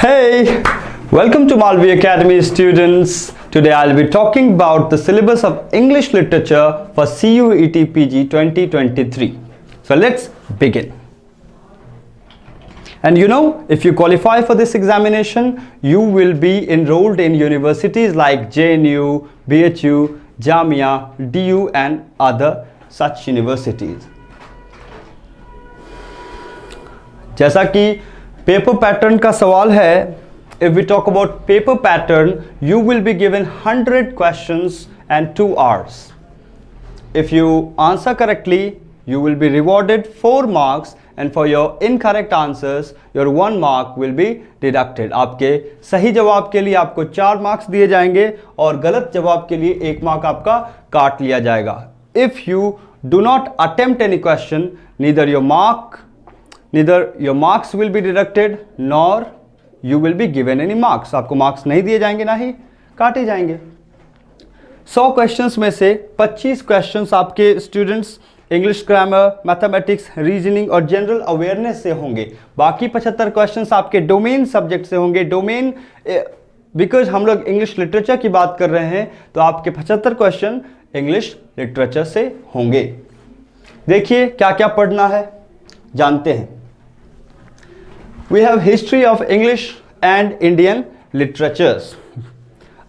Hey, welcome to Malviya Academy students. Today I'll be talking about the syllabus of English literature for CUET PG 2023. So let's begin. And if you qualify for this examination, you will be enrolled in universities like JNU, BHU, Jamia, DU and other such universities. जैसा कि paper pattern का सवाल है, if we talk about paper pattern, you will be given 100 questions and 2 hours. If you answer correctly, you will be rewarded 4 marks and for your incorrect answers, your 1 mark will be deducted. आपके सही जवाब के लिए आपको 4 marks दिए जाएंगे और गलत जवाब के लिए 1 मार्क आपका काट लिया जाएगा. If you do not attempt any question, neither your marks will be deducted nor you will be given any marks. आपको मार्क्स नहीं दिए जाएंगे ना ही काटे जाएंगे. 100 क्वेश्चंस में से 25 क्वेश्चंस आपके students English grammar, mathematics, reasoning और जनरल अवेयरनेस से होंगे. बाकी 75 क्वेश्चंस आपके डोमेन सब्जेक्ट से होंगे. डोमेन बिकॉज हम लोग इंग्लिश लिटरेचर की बात कर रहे हैं तो आपके 75 क्वेश्चन इंग्लिश लिटरेचर से होंगे. देखिए क्या क्या पढ़ना है, जानते हैं. We have history of English and Indian literatures.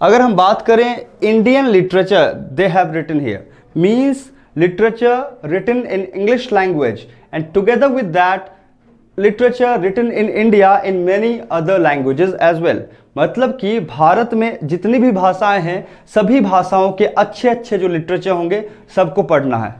अगर हम बात करें Indian literature, they have written here means literature written in English language and together with that literature written in India in many other languages as well. मतलब कि भारत में जितनी भी भाषाएं हैं सभी भाषाओं के अच्छे अच्छे जो लिटरेचर होंगे सबको पढ़ना है.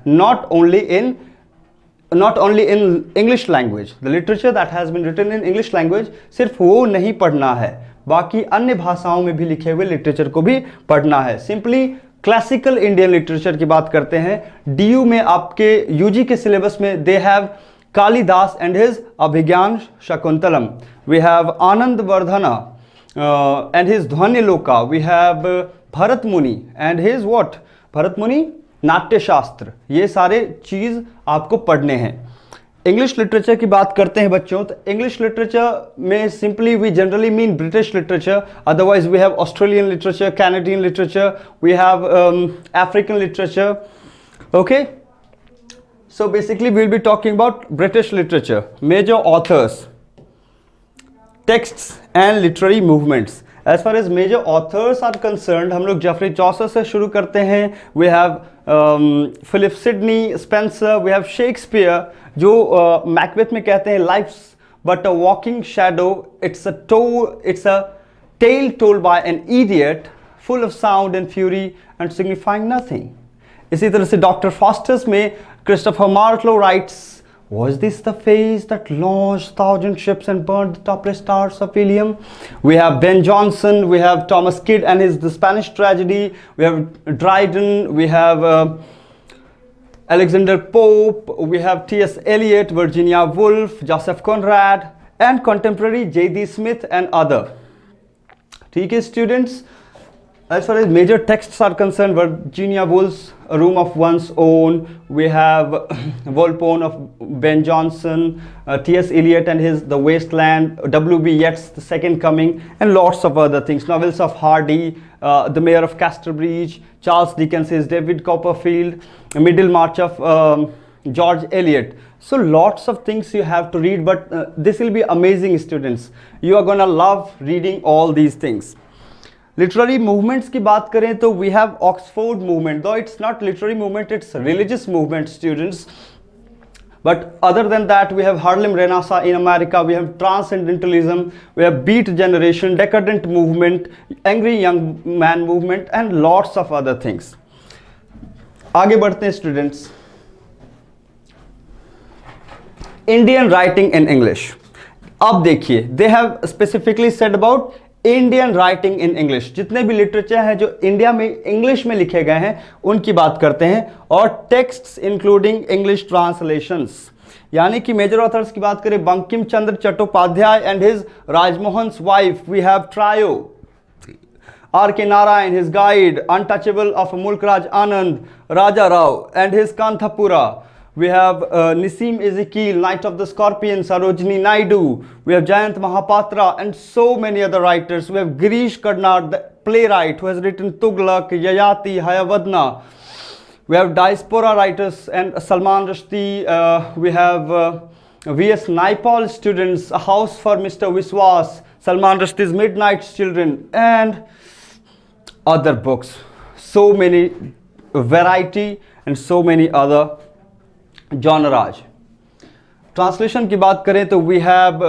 Not only in English language, the literature that has been written in English language, सिर्फ वो नहीं पढ़ना है, बाकी अन्य भाषाओं में भी लिखे हुए लिटरेचर को भी पढ़ना है. सिंपली क्लासिकल इंडियन लिटरेचर की बात करते हैं. DU में आपके UG के सिलेबस में they have Kalidas and his Abhijnana Shakuntalam, we have Anandavardhana and his Dhvaniloka, we have Bharat Muni and his what, Bharat मुनि नाट्य शास्त्र. ये सारे चीज आपको पढ़ने हैं. इंग्लिश लिटरेचर की बात करते हैं बच्चों, तो इंग्लिश लिटरेचर में simply we generally mean British literature. Otherwise we have Australian literature, Canadian literature, we have African literature. Okay, so basically we will be talking about British literature. Major authors, texts and literary movements. As far as major authors are concerned, हम लोग Jeffrey Chaucer से शुरू करते हैं. We have Philip Sidney, Spenser, we have Shakespeare जो Macbeth में कहते हैं life's but a walking shadow, it's a tale told by an idiot full of sound and fury and signifying nothing. इसी तरह से डॉक्टर फॉस्टर्स में Christopher Marlowe writes, was this the phase that launched 1,000 ships and burned the topless stars of Ilium? We have Ben Jonson, we have Thomas Kyd and the Spanish tragedy, we have Dryden, we have Alexander Pope, we have T.S. Eliot, Virginia Woolf, Joseph Conrad and contemporary J.D. Smith and other. ठीक है students, as far as major texts are concerned, Virginia Woolf's A Room of One's Own, we have Volpone of Ben Jonson, T.S. Eliot and his The Waste Land, W.B. Yeats' The Second Coming, and lots of other things. Novels of Hardy, The Mayor of Casterbridge, Charles Dickens's David Copperfield, Middlemarch of George Eliot. So lots of things you have to read, but this will be amazing students. You are gonna love reading all these things. Literary movements की बात करें तो we have Oxford movement, though it's not literary movement, it's religious movement students. But other than that we have Harlem Renaissance in America, we have transcendentalism, we have beat generation, decadent movement, angry young man movement and lots of other things. आगे बढ़ते हैं students. Indian writing in English. अब देखिए, they have specifically said about Indian writing in English. जितने भी literature हैं जो India में इंग्लिश में लिखे गए हैं उनकी बात करते हैं. और टेक्स्ट्स इंक्लूडिंग इंग्लिश ट्रांसलेशंस, यानी कि मेजर ऑथर्स की बात करें, Bankim Chandra Chattopadhyay and his Rajmohan wife, we have trio, R.K. Narayan, his guide, Untouchable of Mulkraj Anand, Raja Rao and his Kanthapura, We have Nissim Ezekiel, Knight of the Scorpion, Sarojini Naidu. We have Jayant Mahapatra and so many other writers. We have Girish Karnad, the playwright who has written Tughlaq, Yayati, Hayavadna. We have diaspora writers and Salman Rushdie. We have V.S. Naipaul students, A House for Mr. Wiswas, Salman Rushdie's Midnight Children, and other books. So many variety and so many other genres. Translation की बात करें तो we have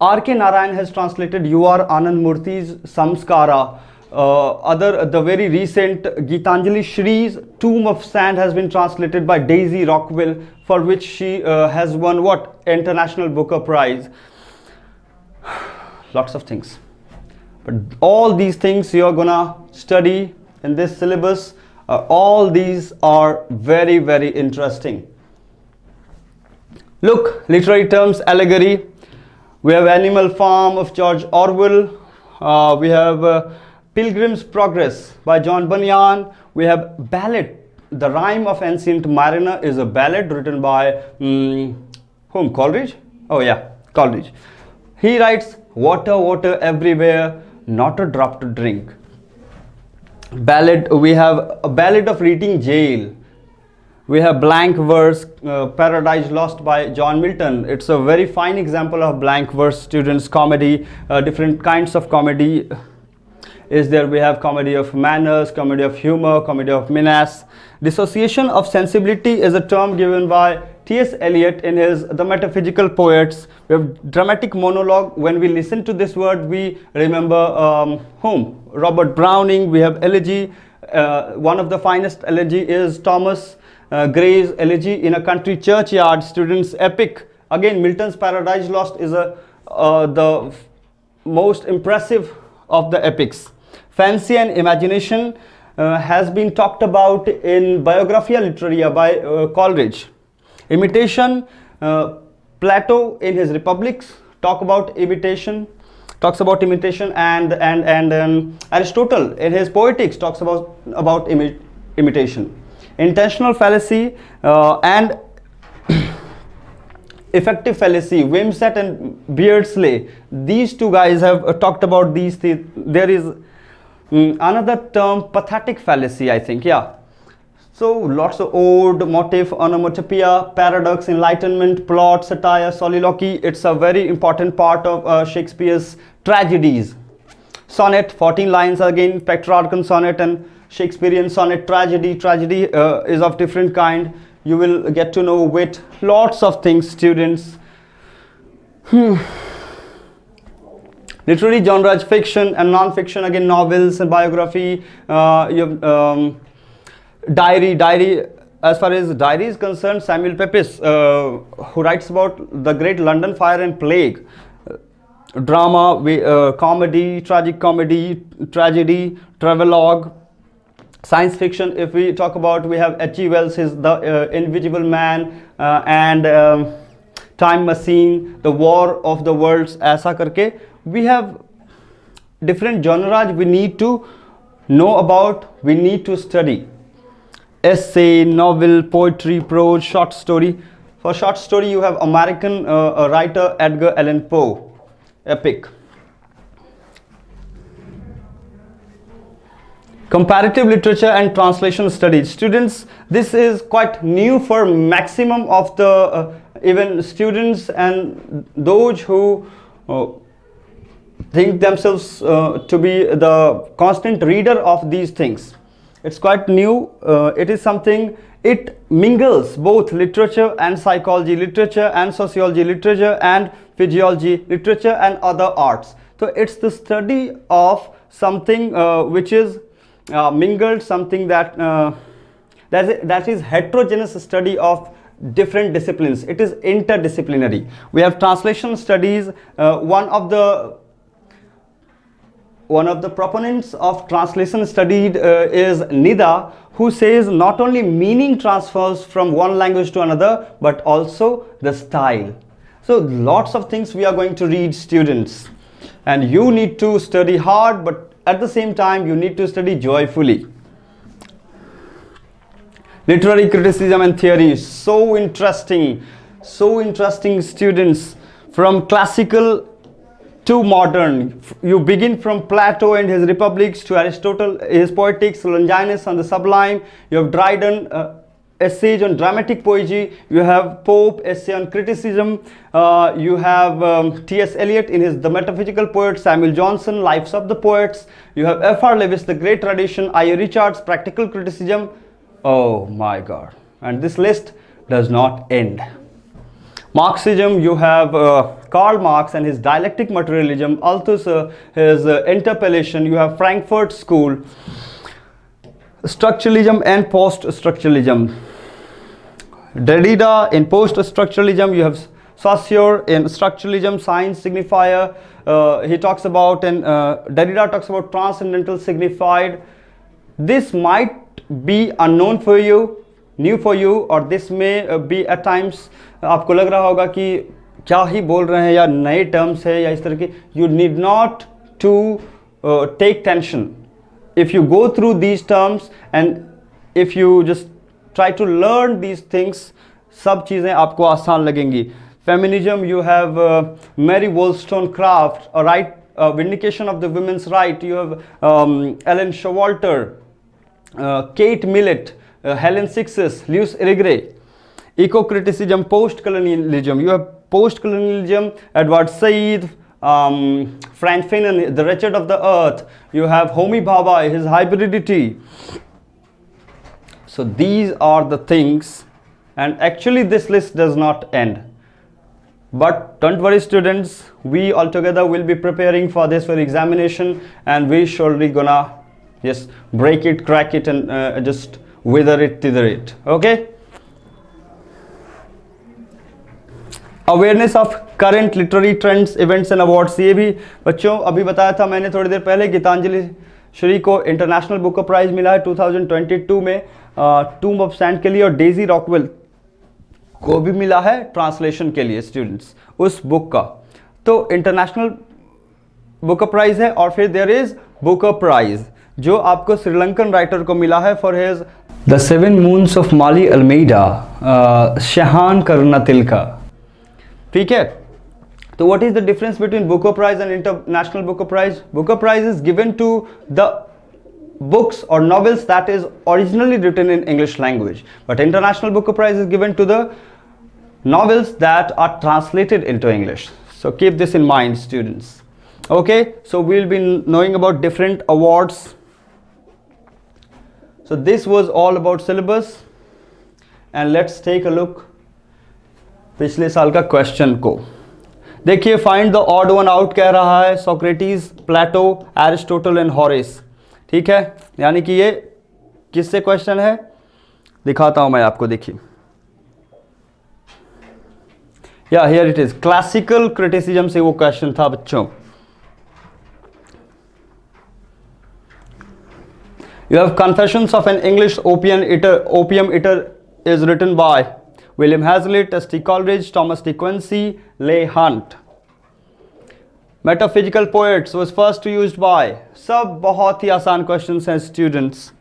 R.K. Narayan has translated U.R. Anand Murthy's Samskara. The very recent Gitanjali Shree's Tomb of Sand has been translated by Daisy Rockwell, for which she has won what? International Booker Prize. Lots of things. But all these things you are gonna study in this syllabus. All these are very, very interesting. Look, literary terms, allegory. We have Animal Farm of George Orwell. We have Pilgrim's Progress by John Bunyan. We have Ballad. The Rime of Ancient Mariner is a ballad written by whom? Coleridge? Oh yeah, Coleridge. He writes, water, water everywhere, not a drop to drink. Ballad, we have a Ballad of Reading Jail. We have Blank Verse, Paradise Lost by John Milton. It's a very fine example of blank verse, students. Comedy, different kinds of comedy is there. We have comedy of manners, comedy of humor, comedy of menace. Dissociation of sensibility is a term given by T.S. Eliot in his The Metaphysical Poets. We have dramatic monologue. When we listen to this word, we remember whom? Robert Browning. We have elegy. One of the finest elegy is Thomas Gray's Elegy in a Country Churchyard. Students, epic. Again, Milton's Paradise Lost is the most impressive of the epics. Fancy and imagination has been talked about in Biographia Literaria by Coleridge. Imitation, Plato in his Republics talks about imitation, and Aristotle in his Poetics talks about imitation. Intentional fallacy and effective fallacy, Wimsatt and Beardsley, these two guys have talked about these things. There is another term, pathetic fallacy, I think, yeah. So lots of ode, motive, onomatopoeia, paradox, enlightenment, plot, satire, soliloquy. It's a very important part of Shakespeare's tragedies. Sonnet, 14 lines again, Petrarchan sonnet and Shakespearean sonnet. Tragedy is of different kind. You will get to know wit, lots of things, students. Literary genres, fiction and non-fiction, again novels and biography. You have diary. As far as diary is concerned, Samuel Pepys, who writes about the great London fire and plague. Drama, comedy, tragic comedy, tragedy, travelogue. Science fiction, if we talk about, we have H.G. Wells, his The Invisible Man and Time Machine, The War of the Worlds, ऐसा करके. We have different genres we need to know about, we need to study. Essay, novel, poetry, prose, short story. For short story, you have American writer Edgar Allan Poe, epic. Comparative literature and translation studies. Students, this is quite new for maximum of the even students and those who think themselves to be the constant reader of these things. It's quite new. It is something, it mingles both literature and psychology, literature and sociology, literature and physiology, literature and other arts. So it's the study of something which is mingled, something that is heterogeneous study of different disciplines. It is interdisciplinary. We have translation studies. One of the proponents of translation studied is Nida, who says not only meaning transfers from one language to another, but also the style. So lots of things we are going to read, students, and you need to study hard, but at the same time you need to study joyfully. Literary criticism and theory, so interesting students, from classical to modern. You begin from Plato and his Republics to Aristotle, his Poetics, Longinus on the Sublime. You have Dryden, essays on dramatic poetry. You have Pope, essay on criticism. You have T.S. Eliot in his The Metaphysical Poets, Samuel Johnson, Lives of the Poets. You have F.R. Lewis, The Great Tradition, I.A. Richards, Practical Criticism. Oh my God. And this list does not end. Marxism, you have Karl Marx and his dialectic materialism, Althusser, his interpellation. You have Frankfurt School, structuralism and post-structuralism. Derrida in post-structuralism. You have Saussure in structuralism, science signifier. He talks about, and Derrida talks about transcendental signified. This might be unknown for you, new for you, or this may be at times आपको लग रहा होगा कि क्या ही बोल रहे हैं, या नए टर्म्स है या इस तरह के. You need not to take tension. If you go through these terms and if you just try to learn these things, सब चीज़ें आपको आसान लगेंगी. Feminism, you have Mary Wollstonecraft, a right, vindication of the women's right. You have Ellen Showalter, Kate Millett, Helen Sixes, Luce Irigaray. Eco-criticism, post-colonialism. You have post-colonialism, Edward Said, Frank Fanon, The Wretched of the Earth. You have Homi Bhabha, his hybridity. So these are the things, and actually this list does not end. But don't worry students, we all together will be preparing for this for examination, and we surely gonna just break it, crack it, and just wither it, tether it. Okay? Awareness of current literary trends, events and awards. ये भी बच्चों अभी बताया था मैंने थोड़ी देर पहले, गीतांजलि श्री को इंटरनेशनल बुक प्राइज मिला है 2022 में टूम ऑफ सैंड के लिए, और डेजी रॉकवेल को भी मिला है ट्रांसलेशन के लिए स्टूडेंट्स उस बुक का. तो इंटरनेशनल बुक प्राइज है, और फिर देयर इज बुक प्राइज जो आपको श्रीलंकन राइटर को मिला है for his the seven moons of Maali Almeida, Shehan Karunatilaka. ठीक है. तो what is the difference between Booker Prize and International Booker Prize? Booker Prize is given to the books or novels that is originally written in English language, but international Booker Prize is given to the novels that are translated into English. So keep this in mind students. Okay, so we'll be knowing about different awards. So this was all about syllabus, and let's take a look पिछले साल का question को. देखिए, find the odd one out कह रहा है, Socrates, Plato, Aristotle and Horace. ठीक है, यानी कि ये किससे क्वेश्चन है दिखाता हूं मैं आपको. देखिए, yeah here it is, classical criticism से वो क्वेश्चन था बच्चों. You have confessions of an English opium eater is written by William Hazlitt, S.T. Coleridge, Thomas De Quincey, Leigh Hunt. Metaphysical poets was first used by. सब बहुत ही आसान questions हैं students.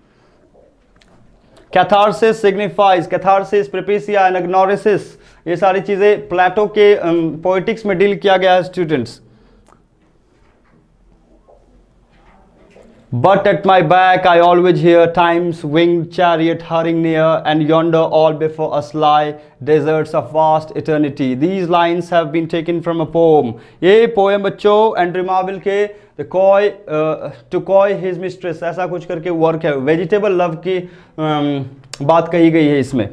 Catharsis signifies, catharsis, prepecia, anagnoresis, ये सारी चीजें प्लेटो के poetics में deal किया गया है students. But at my back I always hear time's winged chariot hurrying near, and yonder all before us lie deserts of vast eternity. These lines have been taken from a poem. ये poem बच्चों Andriy मार्विल के The Coy to Coy His Mistress ऐसा कुछ करके work है. Vegetable love की बात कही गई है इसमें.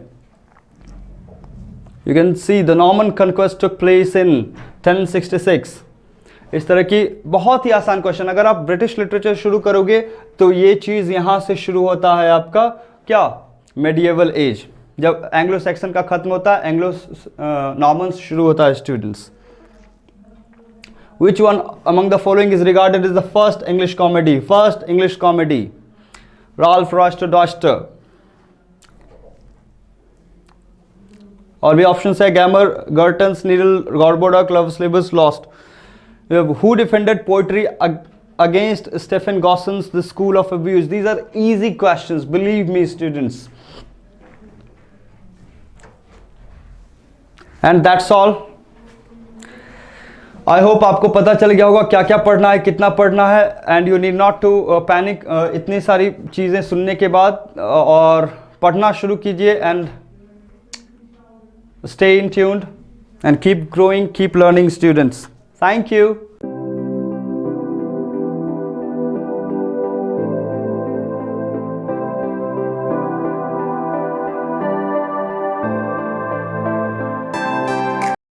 You can see the Norman conquest took place in 1066. इस तरह की बहुत ही आसान क्वेश्चन. अगर आप ब्रिटिश लिटरेचर शुरू करोगे तो ये चीज़ यहाँ से शुरू होता है आपका क्या, मेडिएवल एज. जब एंग्लो सेक्सन का खत्म होता है, एंग्लो नॉर्मन्स शुरू होता है students. Which one among the following is regarded is the first English comedy? First English comedy, Ralph Roister Doister. और भी ऑप्शन है, Gammer, Gurton's, needle, Gorboduc, love syllabus, lost. Who defended poetry against Stephen Gosson's The School of Abuse? These are easy questions, believe me students. And that's all. I hope आपको पता चल गया होगा क्या क्या पढ़ना है, कितना पढ़ना है, and you need not to panic इतनी सारी चीज़ें सुनने के बाद, और पढ़ना शुरू कीजिए and stay in tuned and keep growing, keep learning students. Thank you.